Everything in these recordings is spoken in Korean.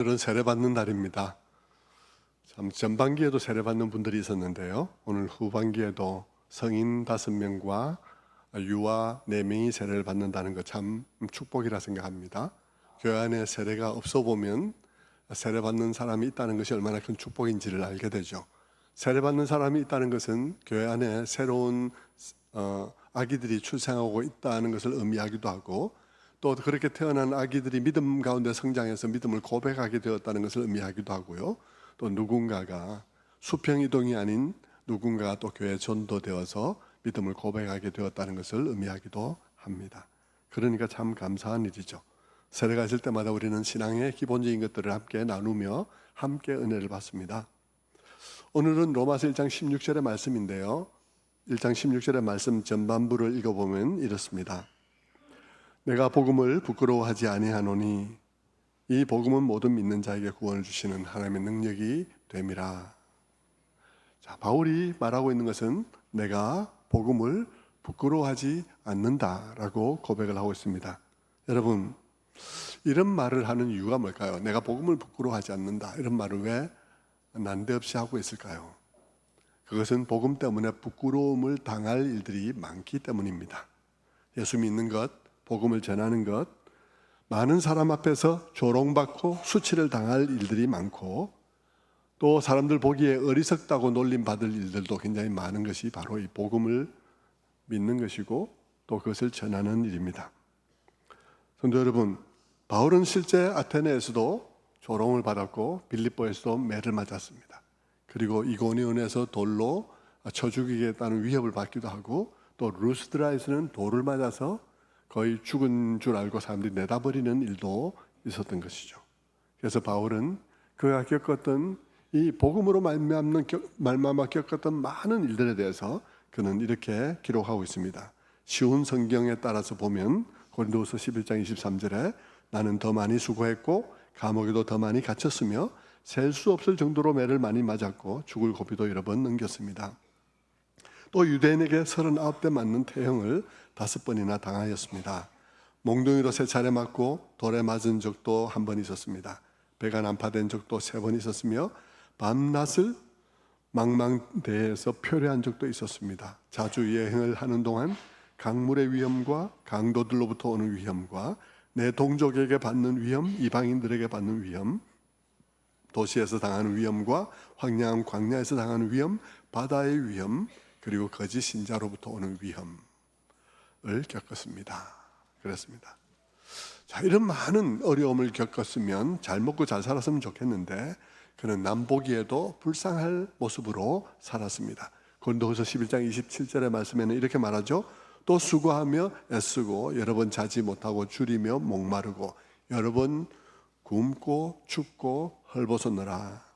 오늘은 세례받는 날입니다. 참 전반기에도 세례받는 분들이 있었는데요. 오늘 후반기에도 성인 5명과 유아 4명이 세례를 받는다는 것 참 축복이라 생각합니다. 교회 안에 세례가 없어 보면 세례받는 사람이 있다는 것이 얼마나 큰 축복인지를 알게 되죠. 세례받는 사람이 있다는 것은 교회 안에 새로운 아기들이 출생하고 있다는 것을 의미하기도 하고, 또 그렇게 태어난 아기들이 믿음 가운데 성장해서 믿음을 고백하게 되었다는 것을 의미하기도 하고요. 또 누군가가 수평이동이 아닌 누군가가 또 교회에 전도되어서 믿음을 고백하게 되었다는 것을 의미하기도 합니다. 그러니까 참 감사한 일이죠. 세례가 있을 때마다 우리는 신앙의 기본적인 것들을 함께 나누며 함께 은혜를 받습니다. 오늘은 로마서 1장 16절의 말씀인데요. 1장 16절의 말씀 전반부를 읽어보면 이렇습니다. 내가 복음을 부끄러워하지 아니하노니 이 복음은 모든 믿는 자에게 구원을 주시는 하나님의 능력이 됨이라. 자, 바울이 말하고 있는 것은 내가 복음을 부끄러워하지 않는다라고 고백을 하고 있습니다. 여러분, 이런 말을 하는 이유가 뭘까요? 내가 복음을 부끄러워하지 않는다, 이런 말을 왜 난데없이 하고 있을까요? 그것은 복음 때문에 부끄러움을 당할 일들이 많기 때문입니다. 예수 믿는 것, 복음을 전하는 것, 많은 사람 앞에서 조롱받고 수치를 당할 일들이 많고, 또 사람들 보기에 어리석다고 놀림받을 일들도 굉장히 많은 것이 바로 이 복음을 믿는 것이고 또 그것을 전하는 일입니다. 성도 여러분, 바울은 실제 아테네에서도 조롱을 받았고 빌립보에서도 매를 맞았습니다. 그리고 이고니온에서 돌로 쳐 죽이겠다는 위협을 받기도 하고, 또 루스드라에서는 돌을 맞아서 거의 죽은 줄 알고 사람들이 내다버리는 일도 있었던 것이죠. 그래서 바울은 그가 겪었던 이 복음으로 말미암아 겪었던 많은 일들에 대해서 그는 이렇게 기록하고 있습니다. 쉬운 성경에 따라서 보면 고린도후서 11장 23절에 나는 더 많이 수고했고 감옥에도 더 많이 갇혔으며 셀 수 없을 정도로 매를 많이 맞았고 죽을 고비도 여러 번 넘겼습니다. 또 유대인에게 39대 맞는 태형을 5번이나 당하였습니다. 몽둥이로 3차례 맞고 돌에 맞은 적도 한 번 있었습니다. 배가 난파된 적도 3번 있었으며 밤낮을 망망대해에서 표류한 적도 있었습니다. 자주 여행을 하는 동안 강물의 위험과 강도들로부터 오는 위험과 내 동족에게 받는 위험, 이방인들에게 받는 위험, 도시에서 당하는 위험과 황량한 광야에서 당하는 위험, 바다의 위험, 그리고 거짓 신자로부터 오는 위험을 겪었습니다. 그렇습니다. 자, 이런 많은 어려움을 겪었으면 잘 먹고 잘 살았으면 좋겠는데 그는 남 보기에도 불쌍할 모습으로 살았습니다. 고린도후서 11장 27절의 말씀에는 이렇게 말하죠. 또 수고하며 애쓰고 여러 번 자지 못하고 줄이며 목마르고 여러 번 굶고 춥고 헐벗었노라.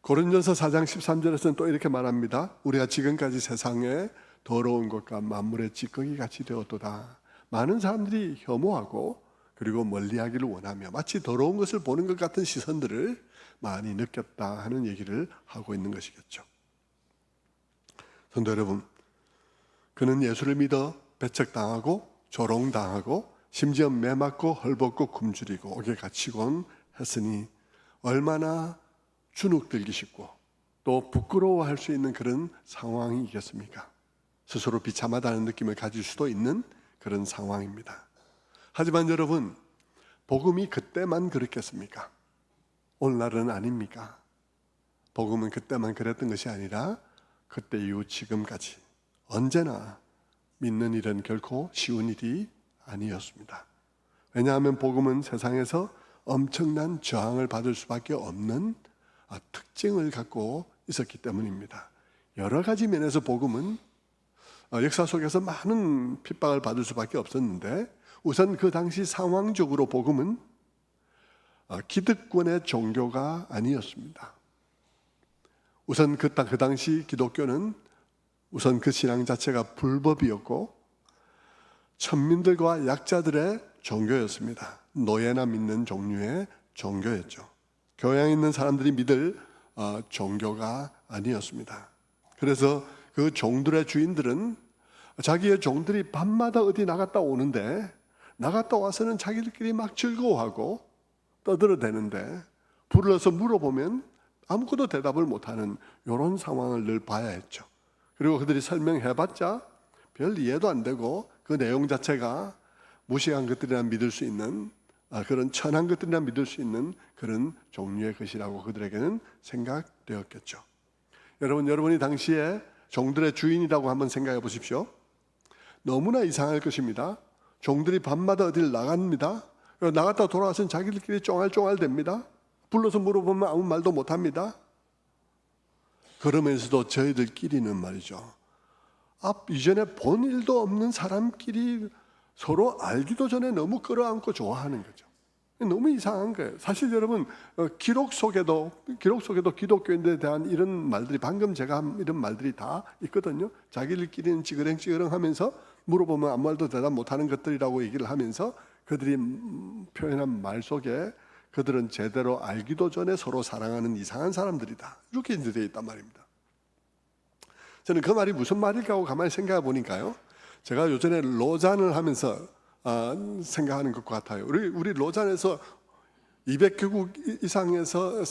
고린도전서 4장 13절에서는 또 이렇게 말합니다. 우리가 지금까지 세상에 더러운 것과 만물의 찌꺼기 같이 되었도다. 많은 사람들이 혐오하고 그리고 멀리하기를 원하며 마치 더러운 것을 보는 것 같은 시선들을 많이 느꼈다 하는 얘기를 하고 있는 것이겠죠. 성도 여러분, 그는 예수를 믿어 배척당하고 조롱당하고 심지어 매맞고 헐벗고 굶주리고 옥에 갇히곤 했으니 얼마나 주눅들기 쉽고 또 부끄러워할 수 있는 그런 상황이겠습니까? 스스로 비참하다는 느낌을 가질 수도 있는 그런 상황입니다. 하지만 여러분, 복음이 그때만 그랬겠습니까? 오늘날은 아닙니까? 복음은 그때만 그랬던 것이 아니라 그때 이후 지금까지 언제나 믿는 일은 결코 쉬운 일이 아니었습니다. 왜냐하면 복음은 세상에서 엄청난 저항을 받을 수밖에 없는 특징을 갖고 있었기 때문입니다. 여러 가지 면에서 복음은 역사 속에서 많은 핍박을 받을 수밖에 없었는데, 우선 그 당시 상황적으로 복음은 기득권의 종교가 아니었습니다. 우선 그 당시 기독교는 우선 그 신앙 자체가 불법이었고 천민들과 약자들의 종교였습니다. 노예나 믿는 종류의 종교였죠. 교양 있는 사람들이 믿을 종교가 아니었습니다. 그래서 그 종들의 주인들은 자기의 종들이 밤마다 어디 나갔다 오는데 나갔다 와서는 자기들끼리 막 즐거워하고 떠들어대는데 불러서 물어보면 아무것도 대답을 못하는 이런 상황을 늘 봐야 했죠. 그리고 그들이 설명해봤자 별 이해도 안 되고 그 내용 자체가 무식한 것들이나 믿을 수 있는 그런 천한 것들이나 믿을 수 있는 그런 종류의 것이라고 그들에게는 생각되었겠죠. 여러분이 당시에 종들의 주인이라고 한번 생각해 보십시오. 너무나 이상할 것입니다. 종들이 밤마다 어딜 나갑니다. 나갔다 돌아와서는 자기들끼리 쫑알쫑알 됩니다. 불러서 물어보면 아무 말도 못합니다. 그러면서도 저희들끼리는 말이죠, 이전에 본 일도 없는 사람끼리 서로 알기도 전에 너무 끌어안고 좋아하는 거죠. 너무 이상한 거예요. 사실 여러분, 기록 속에도 기독교인들에 대한 이런 말들이, 방금 제가 한 이런 말들이 다 있거든요. 자기들끼리는 찌그렁찌그렁 하면서 물어보면 아무 말도 대답 못하는 것들이라고 얘기를 하면서 그들이 표현한 말 속에 그들은 제대로 알기도 전에 서로 사랑하는 이상한 사람들이다, 이렇게 되어 있단 말입니다. 저는 그 말이 무슨 말일까 하고 가만히 생각해 보니까요, 제가 요전에 로잔을 하면서 생각하는 것 같아요. 우리 로잔에서 200개국 이상에서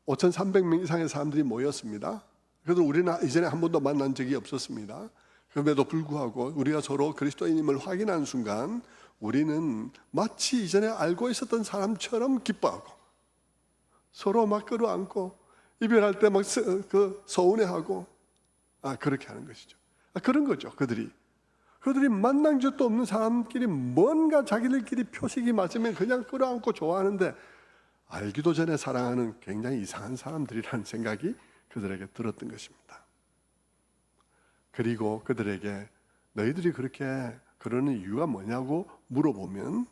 5,300명 이상의 사람들이 모였습니다. 그래도 우리는 이전에 한 번도 만난 적이 없었습니다. 그럼에도 불구하고 우리가 서로 그리스도인임을 확인한 순간 우리는 마치 이전에 알고 있었던 사람처럼 기뻐하고 서로 막 끌어안고 이별할 때 막 서운해하고 그렇게 하는 것이죠. 그런 거죠. 그들이 만난 적도 없는 사람끼리 뭔가 자기들끼리 표식이 맞으면 그냥 끌어안고 좋아하는데 알기도 전에 사랑하는 굉장히 이상한 사람들이라는 생각이 그들에게 들었던 것입니다. 그리고 그들에게 너희들이 그렇게 그러는 이유가 뭐냐고 물어보면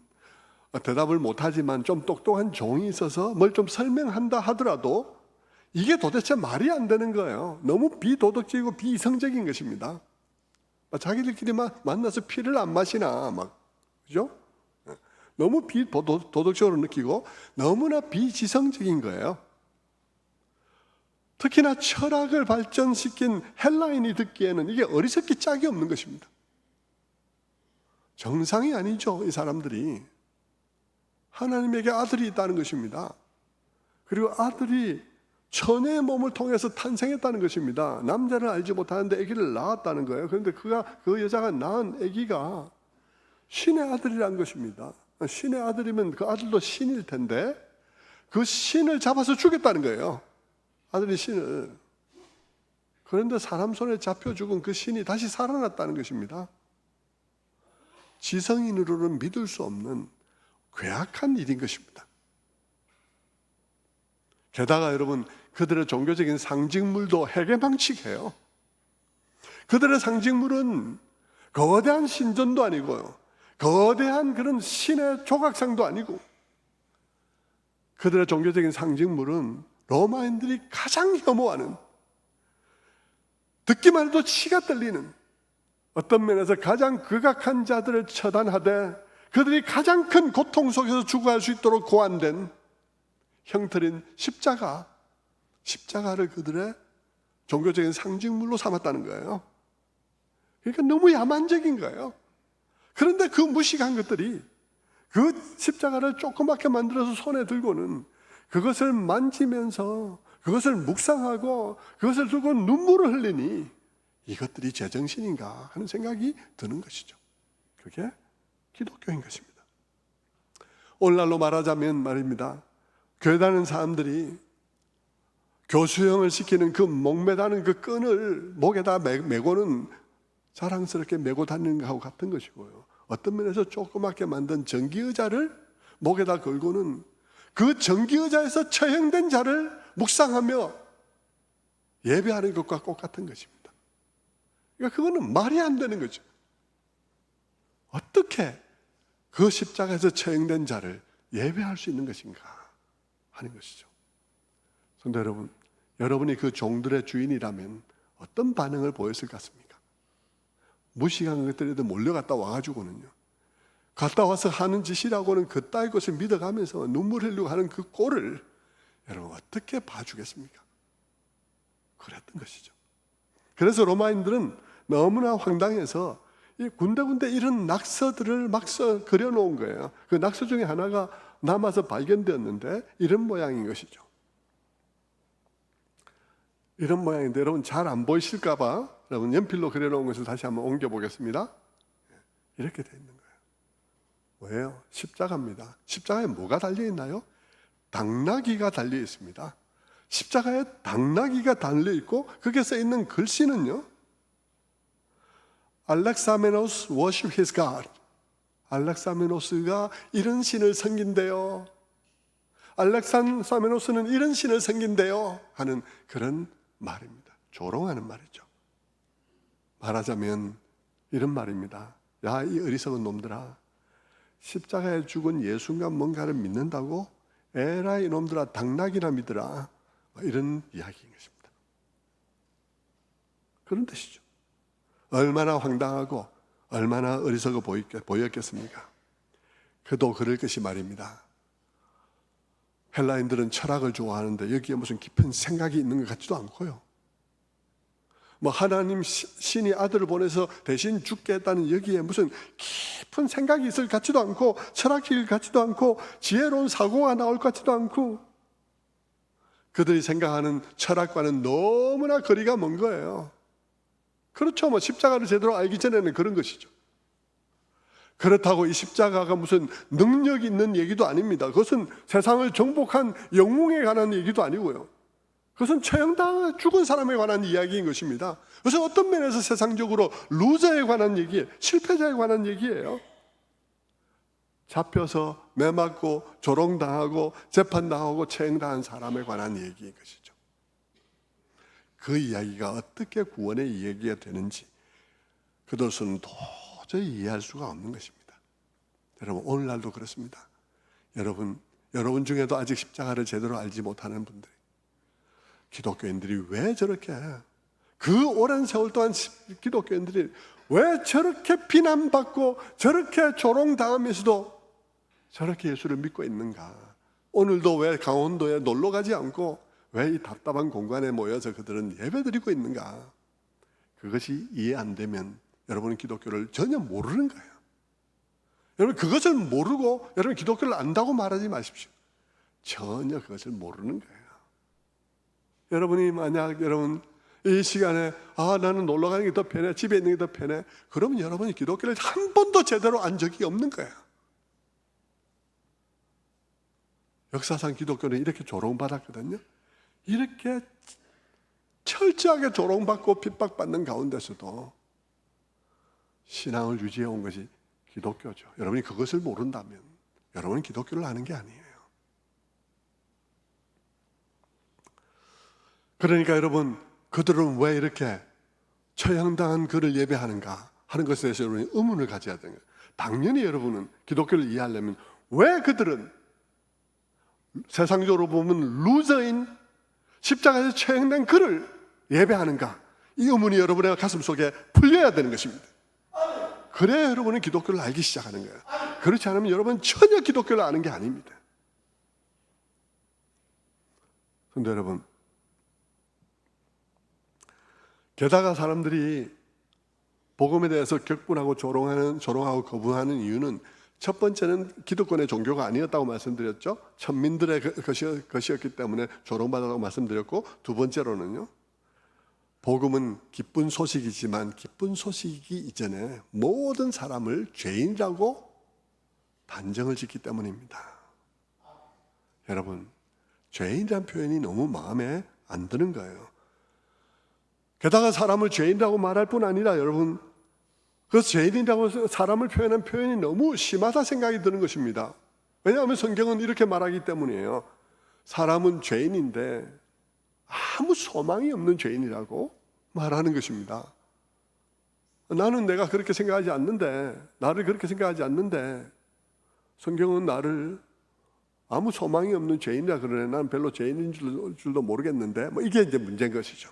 대답을 못하지만 좀 똑똑한 종이 있어서 뭘 좀 설명한다 하더라도 이게 도대체 말이 안 되는 거예요. 너무 비도덕적이고 비이성적인 것입니다. 자기들끼리 만나서 피를 안 마시나 그죠? 너무 비도덕적으로 느끼고 너무나 비지성적인 거예요. 특히나 철학을 발전시킨 헬라인이 듣기에는 이게 어리석기 짝이 없는 것입니다. 정상이 아니죠. 이 사람들이 하나님에게 아들이 있다는 것입니다. 그리고 아들이 처녀의 몸을 통해서 탄생했다는 것입니다. 남자를 알지 못하는데 아기를 낳았다는 거예요. 그런데 그 여자가 낳은 아기가 신의 아들이란 것입니다. 신의 아들이면 그 아들도 신일 텐데 그 신을 잡아서 죽였다는 거예요. 아들이 신을. 그런데 사람 손에 잡혀 죽은 그 신이 다시 살아났다는 것입니다. 지성인으로는 믿을 수 없는 괴악한 일인 것입니다. 게다가 여러분, 그들의 종교적인 상징물도 해괴망측해요. 그들의 상징물은 거대한 신전도 아니고요, 거대한 그런 신의 조각상도 아니고, 그들의 종교적인 상징물은 로마인들이 가장 혐오하는, 듣기만 해도 치가 떨리는, 어떤 면에서 가장 극악한 자들을 처단하되 그들이 가장 큰 고통 속에서 죽어갈 수 있도록 고안된 형틀인 십자가를 그들의 종교적인 상징물로 삼았다는 거예요. 그러니까 너무 야만적인 거예요. 그런데 그 무식한 것들이 그 십자가를 조그맣게 만들어서 손에 들고는 그것을 만지면서 그것을 묵상하고 그것을 들고 눈물을 흘리니 이것들이 제정신인가 하는 생각이 드는 것이죠. 그게 기독교인 것입니다. 오늘날로 말하자면 말입니다, 교회 다니는 사람들이 교수형을 시키는 그 목매다는 그 끈을 목에다 메고는 자랑스럽게 메고 다니는 것하고 같은 것이고요, 어떤 면에서 조그맣게 만든 전기의자를 목에다 걸고는 그 전기의자에서 처형된 자를 묵상하며 예배하는 것과 똑같은 것입니다. 그러니까 그거는 말이 안 되는 거죠. 어떻게 그 십자가에서 처형된 자를 예배할 수 있는 것인가 하는 것이죠. 성도 여러분, 여러분이 그 종들의 주인이라면 어떤 반응을 보였을 것 같습니까? 무식한 것들에도 몰려갔다 와가지고는요, 갔다 와서 하는 짓이라고는 그따위 것을 믿어가면서 눈물 흘리고 하는 그 꼴을 여러분 어떻게 봐주겠습니까? 그랬던 것이죠. 그래서 로마인들은 너무나 황당해서 이 군데군데 이런 낙서들을 막 그려놓은 거예요. 그 낙서 중에 하나가 남아서 발견되었는데 이런 모양인 것이죠. 이런 모양인데 여러분 잘 안 보이실까 봐 여러분 연필로 그려놓은 것을 다시 한번 옮겨보겠습니다. 이렇게 돼 있는 거예요. 뭐예요? 십자가입니다. 십자가에 뭐가 달려있나요? 당나귀가 달려 있습니다. 십자가에 당나귀가 달려 있고 거기에 써 있는 글씨는요, 알렉사메노스 worship his God. 알렉사메노스가 이런 신을 섬긴대요. 알렉사메노스는 이런 신을 섬긴대요 하는 그런 말입니다. 조롱하는 말이죠. 말하자면 이런 말입니다. 야, 이 어리석은 놈들아, 십자가에 죽은 예수가 뭔가를 믿는다고? 에라 이놈들아, 당나귀나 믿으라. 이런 이야기인 것입니다. 그런 뜻이죠. 얼마나 황당하고 얼마나 어리석어 보였겠습니까? 그도 그럴 것이 말입니다. 헬라인들은 철학을 좋아하는데 여기에 무슨 깊은 생각이 있는 것 같지도 않고요. 뭐 하나님 신이 아들을 보내서 대신 죽게 했다는 여기에 무슨 깊은 생각이 있을 것 같지도 않고, 철학적일 같지도 않고, 지혜로운 사고가 나올 것 같지도 않고, 그들이 생각하는 철학과는 너무나 거리가 먼 거예요. 그렇죠. 뭐 십자가를 제대로 알기 전에는 그런 것이죠. 그렇다고 이 십자가가 무슨 능력 있는 얘기도 아닙니다. 그것은 세상을 정복한 영웅에 관한 얘기도 아니고요. 그것은 처형당한 죽은 사람에 관한 이야기인 것입니다. 그래서 어떤 면에서 세상적으로 루저에 관한 얘기예요. 실패자에 관한 얘기예요. 잡혀서 매맞고 조롱당하고 재판당하고 처형당한 사람에 관한 얘기인 것이죠. 그 이야기가 어떻게 구원의 이야기가 되는지 그들로서는 도저히 이해할 수가 없는 것입니다. 여러분, 오늘날도 그렇습니다. 여러분 중에도 아직 십자가를 제대로 알지 못하는 분들, 기독교인들이 왜 저렇게, 그 오랜 세월 동안 기독교인들이 왜 저렇게 비난받고 저렇게 조롱당하면서도 저렇게 예수를 믿고 있는가? 오늘도 왜 강원도에 놀러 가지 않고 왜 이 답답한 공간에 모여서 그들은 예배드리고 있는가? 그것이 이해 안 되면 여러분은 기독교를 전혀 모르는 거예요. 여러분, 그것을 모르고 여러분 기독교를 안다고 말하지 마십시오. 전혀 그것을 모르는 거예요. 여러분이 만약 여러분 이 시간에 나는 놀러 가는 게 더 편해, 집에 있는 게 더 편해, 그러면 여러분이 기독교를 한 번도 제대로 안 적이 없는 거예요. 역사상 기독교는 이렇게 조롱받았거든요. 이렇게 철저하게 조롱받고 핍박받는 가운데서도 신앙을 유지해 온 것이 기독교죠. 여러분이 그것을 모른다면 여러분은 기독교를 아는 게 아니에요. 그러니까 여러분, 그들은 왜 이렇게 처형당한 그를 예배하는가 하는 것에 대해서 여러분이 의문을 가져야 되는 거예요. 당연히 여러분은 기독교를 이해하려면 왜 그들은 세상적으로 보면 루저인 십자가에서 처형된 그를 예배하는가, 이 의문이 여러분의 가슴 속에 풀려야 되는 것입니다. 그래야 여러분은 기독교를 알기 시작하는 거예요. 그렇지 않으면 여러분은 전혀 기독교를 아는 게 아닙니다. 그런데 여러분, 게다가 사람들이 복음에 대해서 격분하고 조롱하고 거부하는 이유는, 첫 번째는 기득권의 종교가 아니었다고 말씀드렸죠. 천민들의 것이었기 때문에 조롱받았다고 말씀드렸고, 두 번째로는요, 복음은 기쁜 소식이지만 기쁜 소식이기 이전에 모든 사람을 죄인이라고 단정을 짓기 때문입니다. 여러분, 죄인이라는 표현이 너무 마음에 안 드는 거예요. 게다가 사람을 죄인이라고 말할 뿐 아니라 여러분, 그 죄인이라고 사람을 표현한 표현이 너무 심하다 생각이 드는 것입니다. 왜냐하면 성경은 이렇게 말하기 때문이에요. 사람은 죄인인데 아무 소망이 없는 죄인이라고 말하는 것입니다. 나는 내가 그렇게 생각하지 않는데, 나를 그렇게 생각하지 않는데 성경은 나를 아무 소망이 없는 죄인이라 그러네. 난 별로 죄인인 줄도 모르겠는데, 이게 이제 문제인 것이죠.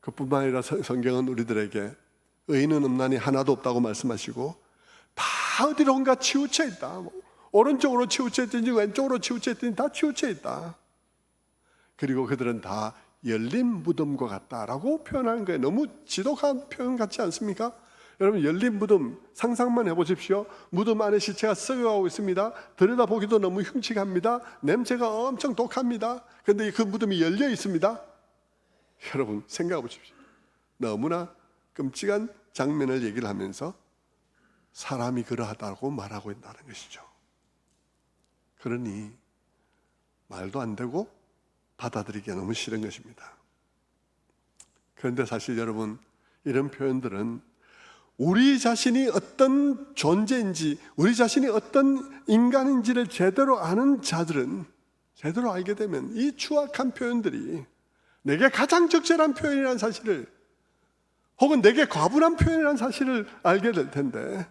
그뿐만 아니라 성경은 우리들에게 의인은 없나니 하나도 없다고 말씀하시고, 다 어디론가 치우쳐 있다. 오른쪽으로 치우쳐 있든지 왼쪽으로 치우쳐 있든지 다 치우쳐 있다. 그리고 그들은 다 열린 무덤과 같다라고 표현하는 거예요. 너무 지독한 표현 같지 않습니까? 여러분 열린 무덤 상상만 해보십시오. 무덤 안에 시체가 썩어가고 있습니다. 들여다보기도 너무 흉측합니다. 냄새가 엄청 독합니다. 그런데 그 무덤이 열려 있습니다. 여러분 생각해 보십시오. 너무나 끔찍한 장면을 얘기를 하면서 사람이 그러하다고 말하고 있다는 것이죠. 그러니 말도 안 되고 받아들이기가 너무 싫은 것입니다. 그런데 사실 여러분 이런 표현들은 우리 자신이 어떤 존재인지, 우리 자신이 어떤 인간인지를 제대로 아는 자들은, 제대로 알게 되면 이 추악한 표현들이 내게 가장 적절한 표현이라는 사실을, 혹은 내게 과분한 표현이라는 사실을 알게 될 텐데,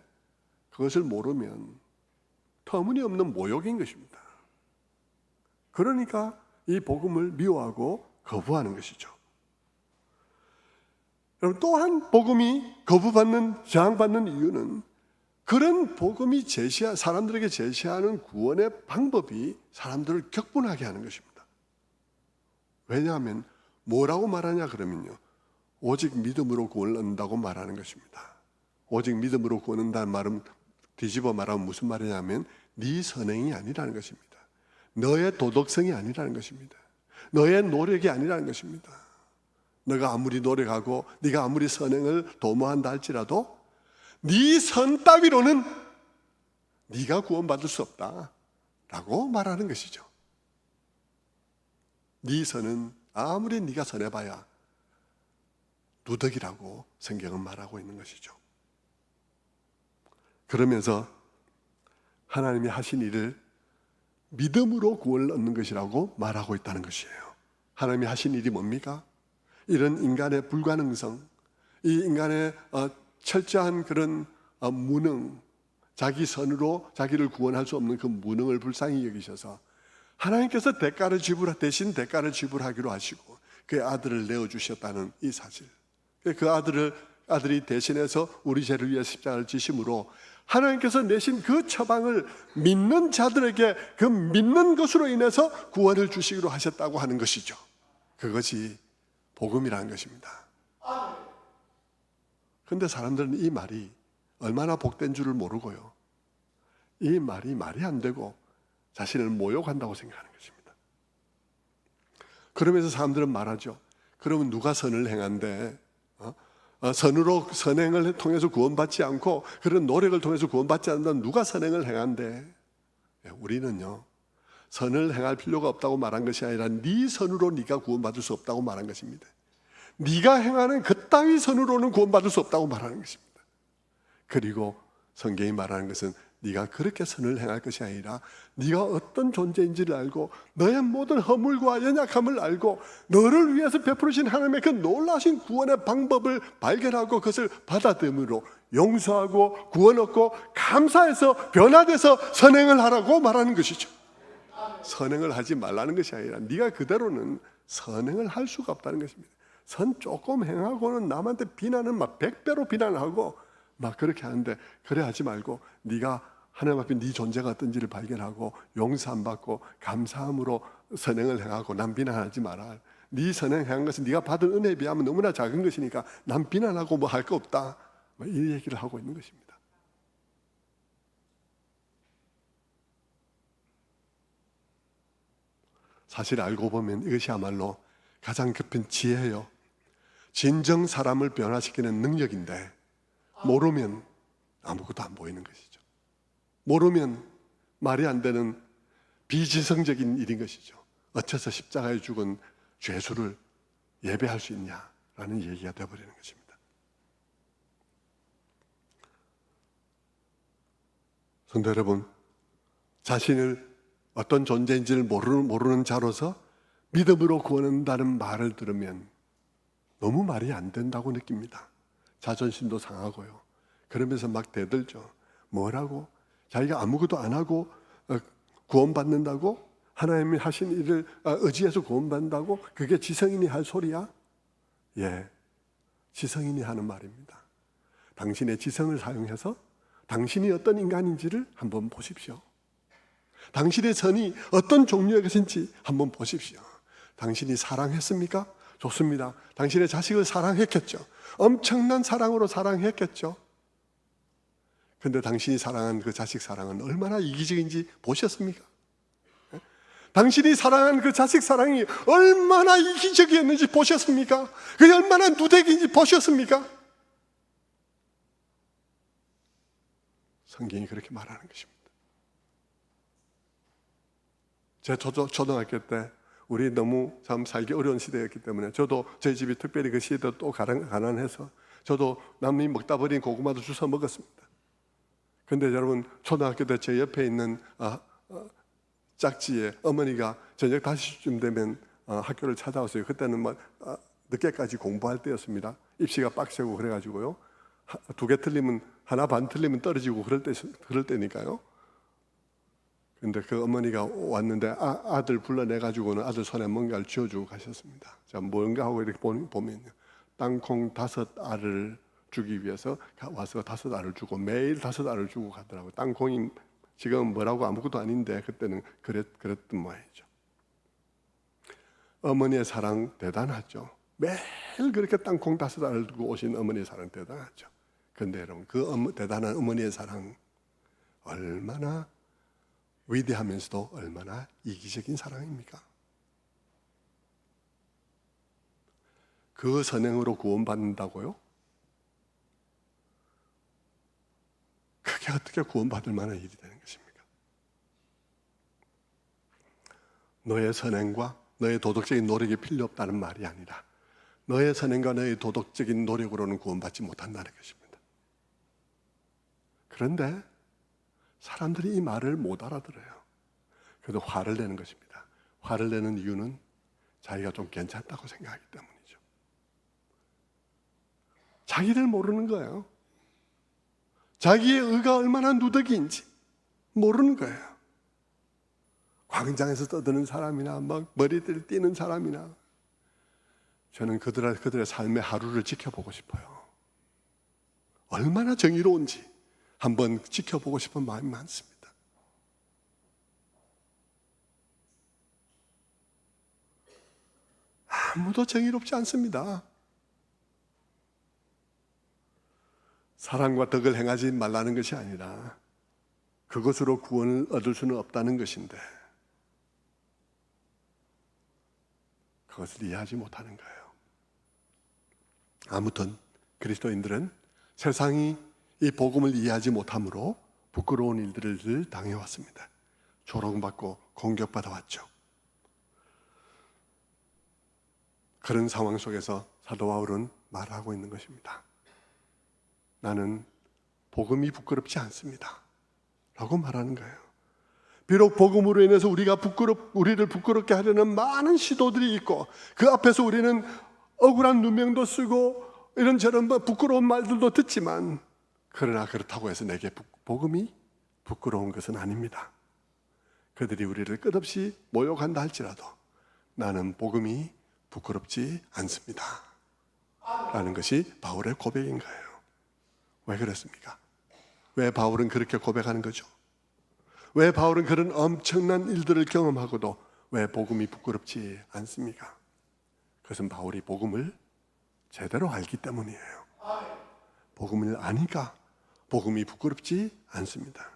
그것을 모르면 터무니없는 모욕인 것입니다. 그러니까 이 복음을 미워하고 거부하는 것이죠. 여러분, 또한 복음이 거부받는, 저항받는 이유는 그런 복음이 사람들에게 제시하는 구원의 방법이 사람들을 격분하게 하는 것입니다. 왜냐하면 뭐라고 말하냐 그러면요, 오직 믿음으로 구원을 얻는다고 말하는 것입니다. 오직 믿음으로 구원 얻는다는 말은 뒤집어 말하면 무슨 말이냐면 네 선행이 아니라는 것입니다. 너의 도덕성이 아니라는 것입니다. 너의 노력이 아니라는 것입니다. 너가 아무리 노력하고 네가 아무리 선행을 도모한다 할지라도 네 선 따위로는 네가 구원받을 수 없다라고 말하는 것이죠. 네 선은 아무리 네가 선해봐야 누더기라고 성경은 말하고 있는 것이죠. 그러면서 하나님이 하신 일을 믿음으로 구원을 얻는 것이라고 말하고 있다는 것이에요. 하나님이 하신 일이 뭡니까? 이런 인간의 불가능성, 이 인간의 철저한 그런 무능, 자기 선으로 자기를 구원할 수 없는 그 무능을 불쌍히 여기셔서 하나님께서 대신 대가를 지불하기로 하시고 그의 아들을 내어주셨다는 이 사실, 그 아들이 대신해서 우리 죄를 위해 십자가를 지심으로 하나님께서 내신 그 처방을 믿는 자들에게 그 믿는 것으로 인해서 구원을 주시기로 하셨다고 하는 것이죠. 그것이 복음이라는 것입니다. 그런데 사람들은 이 말이 얼마나 복된 줄을 모르고요, 이 말이 말이 안 되고 자신을 모욕한다고 생각하는 것입니다. 그러면서 사람들은 말하죠. 그러면 누가 선을 행한대? 선행을 통해서 구원받지 않고 그런 노력을 통해서 구원받지 않는다면 누가 선행을 행한대? 우리는요, 선을 행할 필요가 없다고 말한 것이 아니라 네 선으로 네가 구원받을 수 없다고 말한 것입니다. 네가 행하는 그따위 선으로는 구원받을 수 없다고 말하는 것입니다. 그리고 성경이 말하는 것은 네가 그렇게 선을 행할 것이 아니라 네가 어떤 존재인지를 알고 너의 모든 허물과 연약함을 알고 너를 위해서 베푸신 하나님의 그 놀라신 구원의 방법을 발견하고 그것을 받아들임으로 용서하고 구원 얻고 감사해서 변화돼서 선행을 하라고 말하는 것이죠. 선행을 하지 말라는 것이 아니라 네가 그대로는 선행을 할 수가 없다는 것입니다. 선 조금 행하고는 남한테 비난은 막 100배로 비난하고 막 그렇게 하는데, 그래 하지 말고 네가 하나님 앞에 네 존재가 어떤지를 발견하고 용서함 받고 감사함으로 선행을 행하고 남 비난하지 마라. 네 선행한 것은 네가 받은 은혜에 비하면 너무나 작은 것이니까 남 비난하고 뭐 할 거 없다, 이 얘기를 하고 있는 것입니다. 사실 알고 보면 이것이야말로 가장 깊은 지혜요, 진정 사람을 변화시키는 능력인데 모르면 아무것도 안 보이는 것이죠. 모르면 말이 안 되는 비지성적인 일인 것이죠. 어째서 십자가에 죽은 죄수를 예배할 수 있냐라는 얘기가 되어버리는 것입니다. 성도 여러분, 자신을 어떤 존재인지를 모르는 자로서 믿음으로 구원한다는 말을 들으면 너무 말이 안 된다고 느낍니다. 자존심도 상하고요. 그러면서 막 대들죠. 뭐라고? 자기가 아무것도 안 하고 구원받는다고? 하나님이 하신 일을 의지해서 구원받는다고? 그게 지성인이 할 소리야? 예, 지성인이 하는 말입니다. 당신의 지성을 사용해서 당신이 어떤 인간인지를 한번 보십시오. 당신의 선이 어떤 종류의 것인지 한번 보십시오. 당신이 사랑했습니까? 좋습니다. 당신의 자식을 사랑했겠죠. 엄청난 사랑으로 사랑했겠죠. 근데 당신이 사랑한 그 자식 사랑은 얼마나 이기적인지 보셨습니까? 당신이 사랑한 그 자식 사랑이 얼마나 이기적이었는지 보셨습니까? 그게 얼마나 누대기인지 보셨습니까? 성경이 그렇게 말하는 것입니다. 제 초등학교 때 우리 너무 참 살기 어려운 시대였기 때문에 저도 저희 집이 특별히 그 시대도 또 가난해서 저도 남이 먹다 버린 고구마도 주워 먹었습니다. 근데 여러분, 초등학교 때 제 옆에 있는 짝지에 어머니가 저녁 5시쯤 되면 학교를 찾아왔어요. 그때는 늦게까지 공부할 때였습니다. 입시가 빡세고 그래가지고요. 2개 틀리면, 하나 반 틀리면 떨어지고 그럴 때니까요. 근데 그 어머니가 왔는데 아들 불러내가지고는 아들 손에 뭔가를 쥐어주고 가셨습니다. 자, 뭔가 하고 이렇게 보면요. 땅콩 5알을 주기 위해서 와서 5알을 주고 매일 5알을 주고 가더라고요. 땅콩이 지금 뭐라고 아무것도 아닌데 그때는 그랬던 모양이죠. 어머니의 사랑 대단하죠. 매일 그렇게 땅콩 5알을 두고 오신 어머니의 사랑 대단하죠. 그런데 여러분, 그 대단한 어머니의 사랑 얼마나 위대하면서도 얼마나 이기적인 사랑입니까? 그 선행으로 구원받는다고요? 그게 어떻게 구원받을 만한 일이 되는 것입니까? 너의 선행과 너의 도덕적인 노력이 필요 없다는 말이 아니라 너의 선행과 너의 도덕적인 노력으로는 구원받지 못한다는 것입니다. 그런데 사람들이 이 말을 못 알아들어요. 그래서 화를 내는 것입니다. 화를 내는 이유는 자기가 좀 괜찮다고 생각하기 때문이죠. 자기를 모르는 거예요. 자기의 의가 얼마나 누더기인지 모르는 거예요. 광장에서 떠드는 사람이나 막 머리들 띄는 사람이나 저는 그들의 삶의 하루를 지켜보고 싶어요. 얼마나 정의로운지 한번 지켜보고 싶은 마음이 많습니다. 아무도 정의롭지 않습니다. 사랑과 덕을 행하지 말라는 것이 아니라 그것으로 구원을 얻을 수는 없다는 것인데 그것을 이해하지 못하는 거예요. 아무튼 그리스도인들은 세상이 이 복음을 이해하지 못함으로 부끄러운 일들을 늘 당해왔습니다. 조롱받고 공격받아 왔죠. 그런 상황 속에서 사도 바울은 말하고 있는 것입니다. 나는 복음이 부끄럽지 않습니다 라고 말하는 거예요. 비록 복음으로 인해서 우리를 부끄럽게 하려는 많은 시도들이 있고 그 앞에서 우리는 억울한 누명도 쓰고 이런저런 부끄러운 말들도 듣지만 그러나 그렇다고 해서 내게 복음이 부끄러운 것은 아닙니다. 그들이 우리를 끝없이 모욕한다 할지라도 나는 복음이 부끄럽지 않습니다 라는 것이 바울의 고백인 거예요. 왜 그랬습니까? 왜 바울은 그렇게 고백하는 거죠? 왜 바울은 그런 엄청난 일들을 경험하고도 왜 복음이 부끄럽지 않습니까? 그것은 바울이 복음을 제대로 알기 때문이에요. 복음을 아니까 복음이 부끄럽지 않습니다.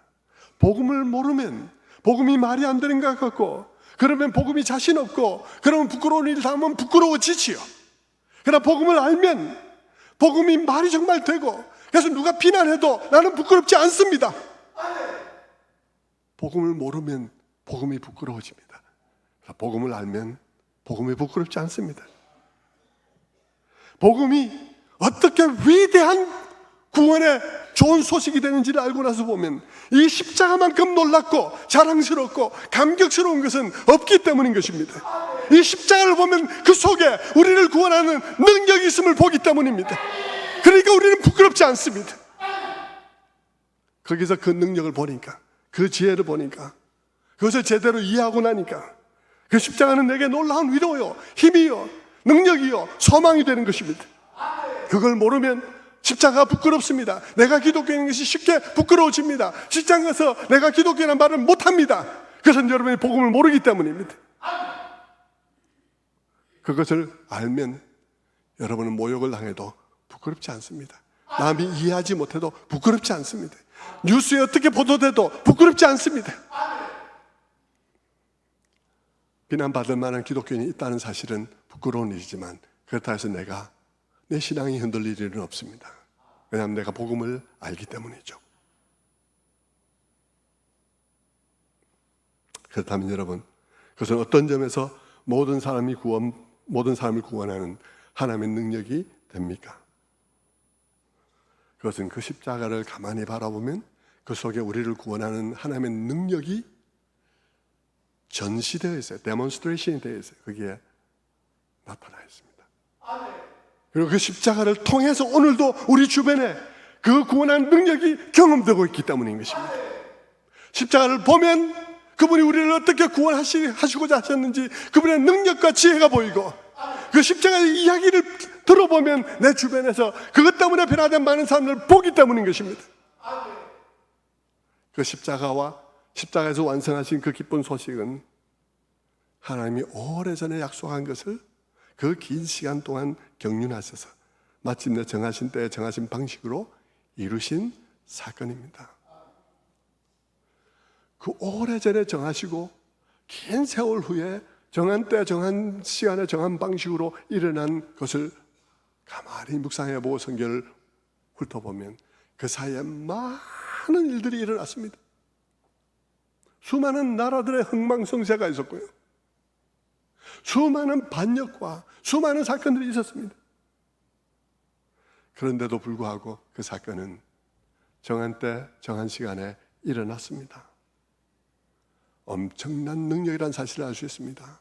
복음을 모르면 복음이 말이 안 되는 것 같고 그러면 복음이 자신 없고 그러면 부끄러운 일 당하면 부끄러워지지요. 그러나 복음을 알면 복음이 말이 정말 되고 그래서 누가 비난해도 나는 부끄럽지 않습니다. 복음을 모르면 복음이 부끄러워집니다. 복음을 알면 복음이 부끄럽지 않습니다. 복음이 어떻게 위대한 구원의 좋은 소식이 되는지를 알고 나서 보면 이 십자가만큼 놀랍고 자랑스럽고 감격스러운 것은 없기 때문인 것입니다. 이 십자가를 보면 그 속에 우리를 구원하는 능력이 있음을 보기 때문입니다. 그러니까 우리는 부끄럽지 않습니다. 거기서 그 능력을 보니까 그 지혜를 보니까 그것을 제대로 이해하고 나니까 그 십자가는 내게 놀라운 위로요 힘이요 능력이요 소망이 되는 것입니다. 그걸 모르면 십자가가 부끄럽습니다. 내가 기독교인 것이 쉽게 부끄러워집니다. 직장 가서 내가 기독교라는 말을 못합니다. 그것은 여러분이 복음을 모르기 때문입니다. 그것을 알면 여러분은 모욕을 당해도 부끄럽지 않습니다. 남이 이해하지 못해도 부끄럽지 않습니다. 뉴스에 어떻게 보도돼도 부끄럽지 않습니다. 비난받을 만한 기독교인이 있다는 사실은 부끄러운 일이지만 그렇다 해서 내 신앙이 흔들릴 일은 없습니다. 왜냐하면 내가 복음을 알기 때문이죠. 그렇다면 여러분, 그것은 어떤 점에서 모든 사람을 구원하는 하나님의 능력이 됩니까? 그것은 그 십자가를 가만히 바라보면 그 속에 우리를 구원하는 하나님의 능력이 전시되어 있어요. 데몬스트레이션이 되어 있어요. 거기에 나타나 있습니다. 그리고 그 십자가를 통해서 오늘도 우리 주변에 그 구원한 능력이 경험되고 있기 때문인 것입니다. 십자가를 보면 그분이 우리를 어떻게 구원하시고자 하셨는지 그분의 능력과 지혜가 보이고, 그 십자가의 이야기를 들어보면 내 주변에서 그것 때문에 변화된 많은 사람들을 보기 때문인 것입니다. 그 십자가에서 완성하신 그 기쁜 소식은 하나님이 오래전에 약속한 것을 그 긴 시간 동안 경륜하셔서 마침내 정하신 때에 정하신 방식으로 이루신 사건입니다. 그 오래전에 정하시고 긴 세월 후에 정한 때 정한 시간에 정한 방식으로 일어난 것을 가만히 묵상해보고 성경을 훑어보면 그 사이에 많은 일들이 일어났습니다. 수많은 나라들의 흥망성쇠가 있었고요, 수많은 반역과 수많은 사건들이 있었습니다. 그런데도 불구하고 그 사건은 정한 때 정한 시간에 일어났습니다. 엄청난 능력이라는 사실을 알 수 있습니다.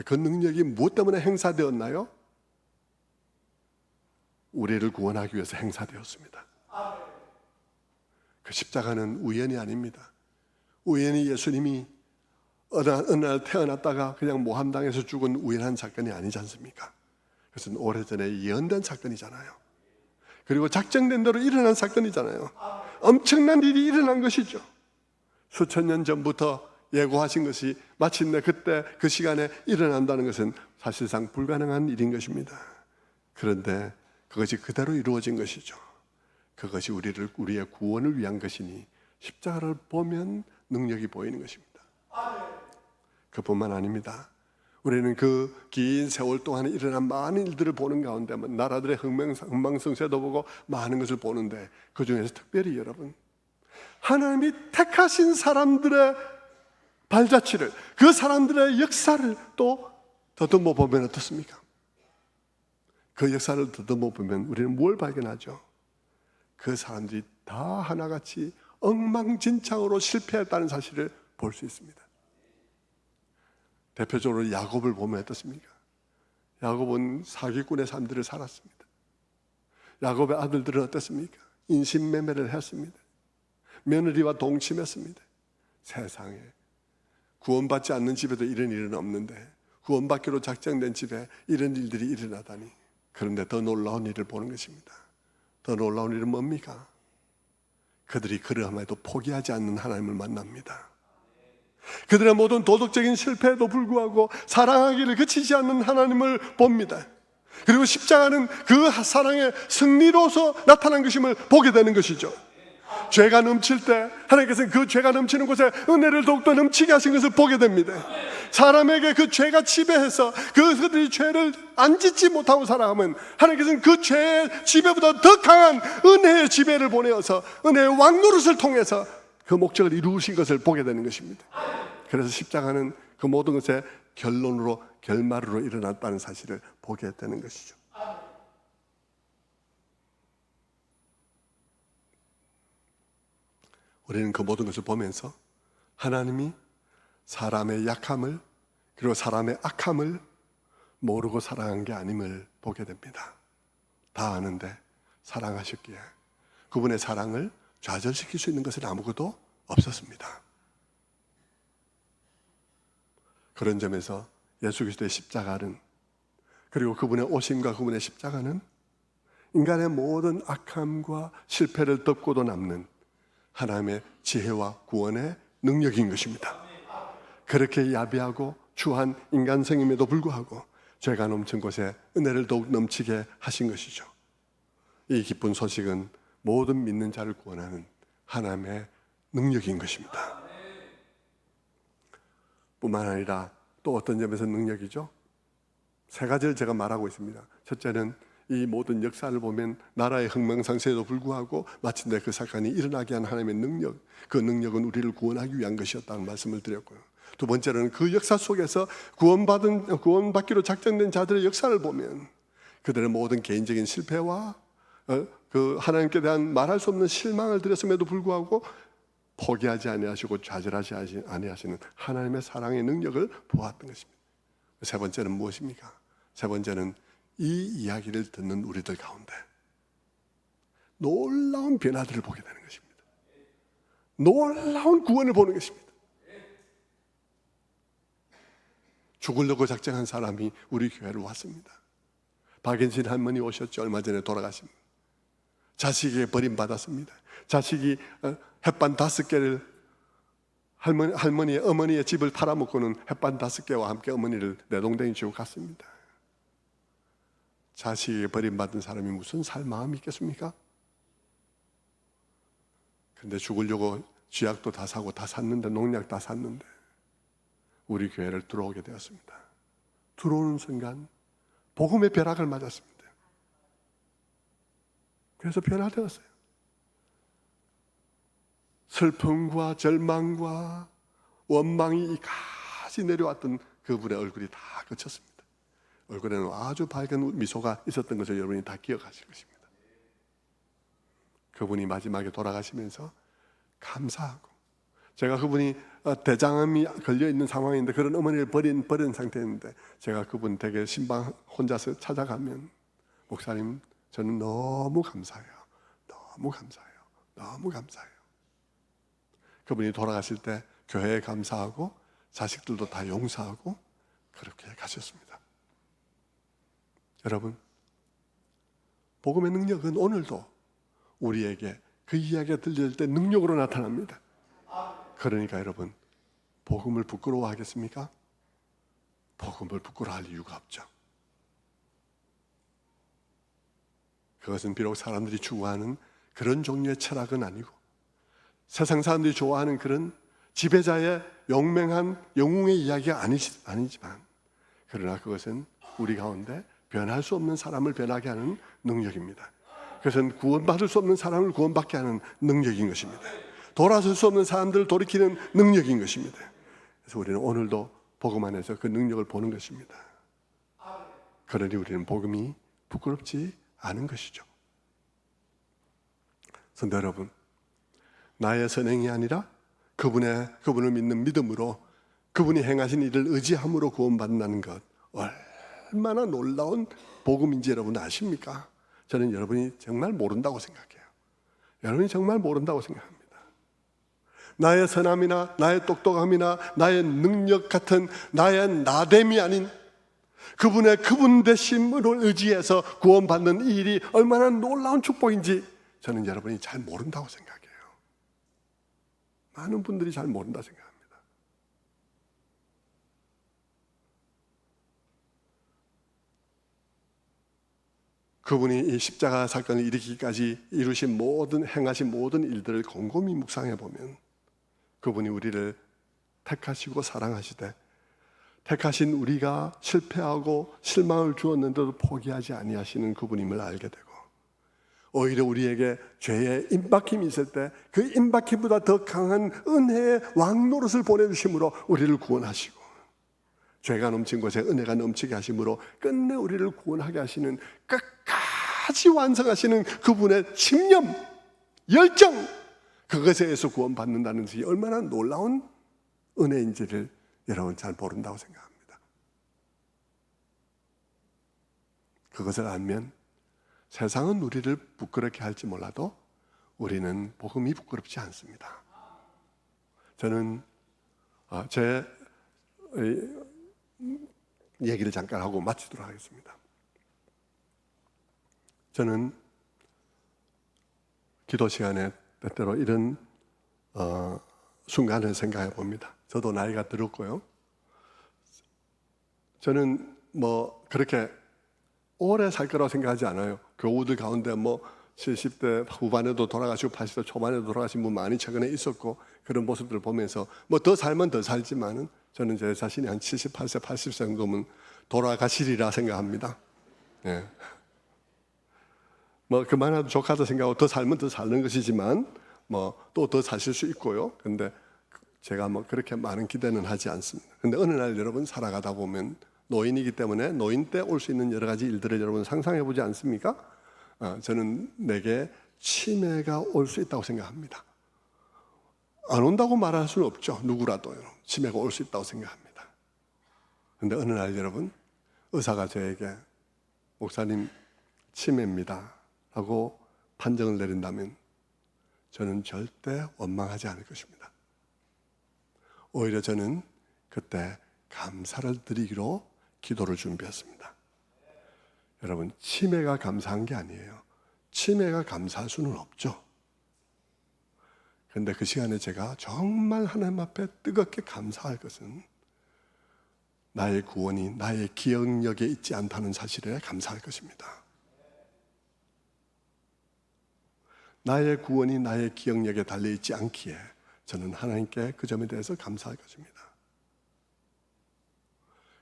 그 능력이 무엇 때문에 행사되었나요? 우리를 구원하기 위해서 행사되었습니다. 그 십자가는 우연이 아닙니다. 우연히 예수님이 어느 날 태어났다가 그냥 모함당해서 죽은 우연한 사건이 아니지 않습니까? 그것은 오래전에 예언된 사건이잖아요. 그리고 작정된 대로 일어난 사건이잖아요. 엄청난 일이 일어난 것이죠. 수천 년 전부터 예고하신 것이 마침내 그때 그 시간에 일어난다는 것은 사실상 불가능한 일인 것입니다. 그런데 그것이 그대로 이루어진 것이죠. 그것이 우리의 구원을 위한 것이니 십자가를 보면 능력이 보이는 것입니다. 그뿐만 아닙니다. 우리는 그 긴 세월 동안에 일어난 많은 일들을 보는 가운데 나라들의 흥망성쇠도 보고 많은 것을 보는데 그 중에서 특별히 여러분, 하나님이 택하신 사람들의 발자취를, 그 사람들의 역사를 또 더듬어 보면 어떻습니까? 그 역사를 더듬어 보면 우리는 뭘 발견하죠? 그 사람들이 다 하나같이 엉망진창으로 실패했다는 사실을 볼 수 있습니다. 대표적으로 야곱을 보면 어떻습니까? 야곱은 사기꾼의 삶들을 살았습니다. 야곱의 아들들은 어떻습니까? 인신매매를 했습니다. 며느리와 동침했습니다. 세상에 구원받지 않는 집에도 이런 일은 없는데 구원받기로 작정된 집에 이런 일들이 일어나다니. 그런데 더 놀라운 일을 보는 것입니다. 더 놀라운 일은 뭡니까? 그들이 그러함에도 포기하지 않는 하나님을 만납니다. 그들의 모든 도덕적인 실패에도 불구하고 사랑하기를 그치지 않는 하나님을 봅니다. 그리고 십자가는 그 사랑의 승리로서 나타난 것임을 보게 되는 것이죠. 죄가 넘칠 때 하나님께서는 그 죄가 넘치는 곳에 은혜를 더욱더 넘치게 하신 것을 보게 됩니다. 사람에게 그 죄가 지배해서 그들이 죄를 안 짓지 못하고 살아가면 하나님께서는 그 죄의 지배보다 더 강한 은혜의 지배를 보내어서 은혜의 왕노릇을 통해서 그 목적을 이루신 것을 보게 되는 것입니다. 그래서 십자가는 그 모든 것의 결말으로 일어났다는 사실을 보게 되는 것이죠. 우리는 그 모든 것을 보면서 하나님이 사람의 약함을 그리고 사람의 악함을 모르고 사랑한 게 아님을 보게 됩니다. 다 아는데 사랑하셨기에 그분의 사랑을 좌절시킬 수 있는 것은 아무것도 없었습니다. 그런 점에서 예수 그리스도의 십자가는, 그리고 그분의 오심과 그분의 십자가는 인간의 모든 악함과 실패를 덮고도 남는 하나님의 지혜와 구원의 능력인 것입니다. 그렇게 야비하고 추한 인간성임에도 불구하고 죄가 넘친 곳에 은혜를 더욱 넘치게 하신 것이죠. 이 기쁜 소식은 모든 믿는 자를 구원하는 하나님의 능력인 것입니다. 뿐만 아니라 또 어떤 점에서 능력이죠? 세 가지를 제가 말하고 있습니다. 첫째는 이 모든 역사를 보면 나라의 흥망성쇠에도 불구하고 마침내 그 사건이 일어나게 한 하나님의 능력, 그 능력은 우리를 구원하기 위한 것이었다는 말씀을 드렸고요. 두 번째는 그 역사 속에서 구원받기로 작정된 자들의 역사를 보면 그들의 모든 개인적인 실패와 그 하나님께 대한 말할 수 없는 실망을 드렸음에도 불구하고 포기하지 아니하시고 좌절하지 아니하시는 하나님의 사랑의 능력을 보았던 것입니다. 세 번째는 무엇입니까? 세 번째는 이 이야기를 듣는 우리들 가운데 놀라운 변화들을 보게 되는 것입니다. 놀라운 구원을 보는 것입니다. 죽으려고 작정한 사람이 우리 교회로 왔습니다. 박연신 할머니 오셨죠. 얼마 전에 돌아가십니다. 자식에게 버림받았습니다. 자식이 햇반 5개를 어머니의 집을 팔아먹고는 햇반 5개와 함께 어머니를 내동댕이 지고 갔습니다. 자식에게 버림받은 사람이 무슨 살 마음이 있겠습니까? 그런데 죽으려고 쥐약도 다 사고 다 샀는데, 농약 다 샀는데 우리 교회를 들어오게 되었습니다. 들어오는 순간 복음의 벼락을 맞았습니다. 그래서 변화되었어요. 슬픔과 절망과 원망이 같이 내려왔던 그분의 얼굴이 다 그쳤습니다. 얼굴에는 아주 밝은 미소가 있었던 것을 여러분이 다 기억하실 것입니다. 그분이 마지막에 돌아가시면서 감사하고, 제가 그분이 대장암이 걸려있는 상황인데 그런 어머니를 버린 상태였는데 제가 그분 댁에 신방 혼자서 찾아가면, 목사님 저는 너무 감사해요. 너무 감사해요. 너무 감사해요. 그분이 돌아가실 때 교회에 감사하고 자식들도 다 용서하고 그렇게 가셨습니다. 여러분, 복음의 능력은 오늘도 우리에게 그 이야기가 들릴 때 능력으로 나타납니다. 그러니까 여러분, 복음을 부끄러워하겠습니까? 복음을 부끄러워할 이유가 없죠. 그것은 비록 사람들이 추구하는 그런 종류의 철학은 아니고, 세상 사람들이 좋아하는 그런 지배자의 용맹한 영웅의 이야기가 아니지만, 그러나 그것은 우리 가운데 변할 수 없는 사람을 변하게 하는 능력입니다. 그것은 구원받을 수 없는 사람을 구원받게 하는 능력인 것입니다. 돌아설 수 없는 사람들을 돌이키는 능력인 것입니다. 그래서 우리는 오늘도 복음 안에서 그 능력을 보는 것입니다. 그러니 우리는 복음이 부끄럽지 않은 것이죠. 성도 여러분, 나의 선행이 아니라 그분을 믿는 믿음으로, 그분이 행하신 일을 의지함으로 구원받는다는 것, 얼마나 놀라운 복음인지 여러분 아십니까? 저는 여러분이 정말 모른다고 생각해요. 여러분이 정말 모른다고 생각합니다. 나의 선함이나 나의 똑똑함이나 나의 능력 같은 나의 나됨이 아닌 그분 되심을 의지해서 구원받는 이 일이 얼마나 놀라운 축복인지 저는 여러분이 잘 모른다고 생각해요. 많은 분들이 잘 모른다고 생각합니다. 그분이 이 십자가 사건을 일으키기까지 행하신 모든 일들을 곰곰이 묵상해 보면 그분이 우리를 택하시고 사랑하시되, 택하신 우리가 실패하고 실망을 주었는데도 포기하지 아니하시는 그분임을 알게 되고, 오히려 우리에게 죄의 임박힘이 있을 때 그 임박힘보다 더 강한 은혜의 왕노릇을 보내주심으로 우리를 구원하시고, 죄가 넘친 곳에 은혜가 넘치게 하심으로 끝내 우리를 구원하게 하시는, 끝까지 완성하시는 그분의 집념, 열정, 그것에 의해서 구원받는다는 것이 얼마나 놀라운 은혜인지를 여러분 잘 모른다고 생각합니다. 그것을 알면 세상은 우리를 부끄럽게 할지 몰라도 우리는 복음이 부끄럽지 않습니다. 저는 제 얘기를 잠깐 하고 마치도록 하겠습니다. 저는 기도 시간에 때때로 이런 순간을 생각해 봅니다. 저도 나이가 들었고요. 저는 그렇게 오래 살 거라고 생각하지 않아요. 교우들 가운데 70대 후반에도 돌아가시고 80대 초반에도 돌아가신 분 많이 최근에 있었고, 그런 모습들을 보면서 뭐 더 살면 더 살지만은 저는 제 자신이 한 78세, 80세 정도면 돌아가시리라 생각합니다. 예. 뭐 그만해도 좋겠다 생각하고 더 살면 더 사는 것이지만 뭐 또 더 사실 수 있고요. 근데 제가 뭐 그렇게 많은 기대는 하지 않습니다. 근데 어느 날 여러분 살아가다 보면 노인이기 때문에 노인 때 올 수 있는 여러 가지 일들을 여러분 상상해 보지 않습니까? 저는 내게 치매가 올 수 있다고 생각합니다. 안 온다고 말할 수는 없죠. 누구라도요. 치매가 올 수 있다고 생각합니다. 근데 어느 날 여러분 의사가 저에게 목사님 치매입니다 하고 판정을 내린다면 저는 절대 원망하지 않을 것입니다. 오히려 저는 그때 감사를 드리기로 기도를 준비했습니다. 여러분, 치매가 감사한 게 아니에요. 치매가 감사할 수는 없죠. 그런데 그 시간에 제가 정말 하나님 앞에 뜨겁게 감사할 것은 나의 구원이 나의 기억력에 있지 않다는 사실에 감사할 것입니다. 나의 구원이 나의 기억력에 달려있지 않기에 저는 하나님께 그 점에 대해서 감사할 것입니다.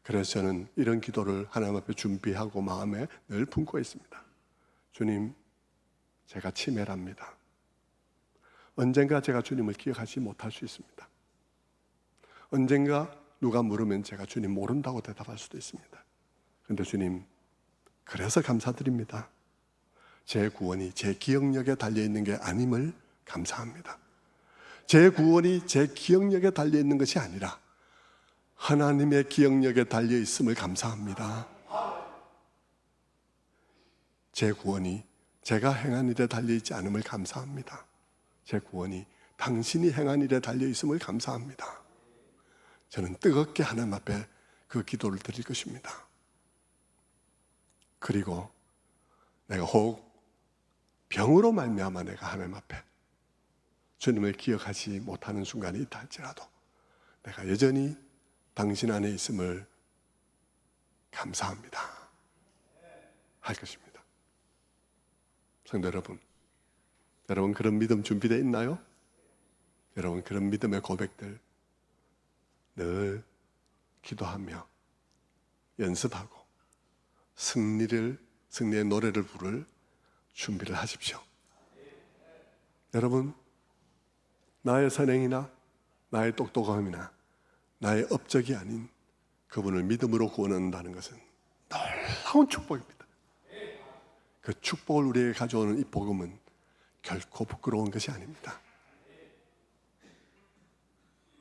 그래서 저는 이런 기도를 하나님 앞에 준비하고 마음에 늘 품고 있습니다. 주님, 제가 치매랍니다. 언젠가 제가 주님을 기억하지 못할 수 있습니다. 언젠가 누가 물으면 제가 주님 모른다고 대답할 수도 있습니다. 그런데 주님, 그래서 감사드립니다. 제 구원이 제 기억력에 달려있는 게 아님을 감사합니다. 제 구원이 제 기억력에 달려있는 것이 아니라 하나님의 기억력에 달려있음을 감사합니다. 제 구원이 제가 행한 일에 달려있지 않음을 감사합니다. 제 구원이 당신이 행한 일에 달려있음을 감사합니다. 저는 뜨겁게 하나님 앞에 그 기도를 드릴 것입니다. 그리고 내가 혹 병으로 말미암아 내가 하나님 앞에 주님을 기억하지 못하는 순간이 있다 할지라도 내가 여전히 당신 안에 있음을 감사합니다 할 것입니다. 성도 여러분, 여러분 그런 믿음 준비되어 있나요? 여러분 그런 믿음의 고백들 늘 기도하며 연습하고 승리의 노래를 부를 준비를 하십시오. 여러분, 나의 선행이나 나의 똑똑함이나 나의 업적이 아닌 그분을 믿음으로 구원한다는 것은 놀라운 축복입니다. 그 축복을 우리에게 가져오는 이 복음은 결코 부끄러운 것이 아닙니다.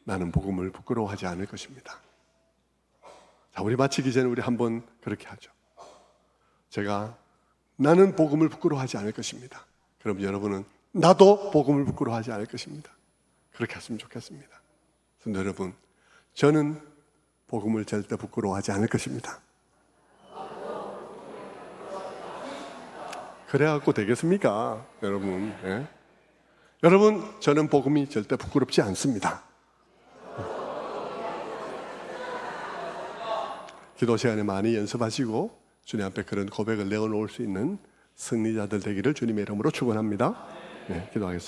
나는 복음을 부끄러워하지 않을 것입니다. 자, 우리 마치기 전에 우리 한번 그렇게 하죠. 제가 나는 복음을 부끄러워하지 않을 것입니다. 그럼 여러분은 나도 복음을 부끄러워하지 않을 것입니다. 그렇게 했으면 좋겠습니다. 그런데 여러분, 저는 복음을 절대 부끄러워하지 않을 것입니다. 그래갖고 되겠습니까? 여러분, 예? 여러분, 저는 복음이 절대 부끄럽지 않습니다. 기도 시간에 많이 연습하시고 주님 앞에 그런 고백을 내어놓을 수 있는 승리자들 되기를 주님의 이름으로 축원합니다. 네, 기도하겠습니다.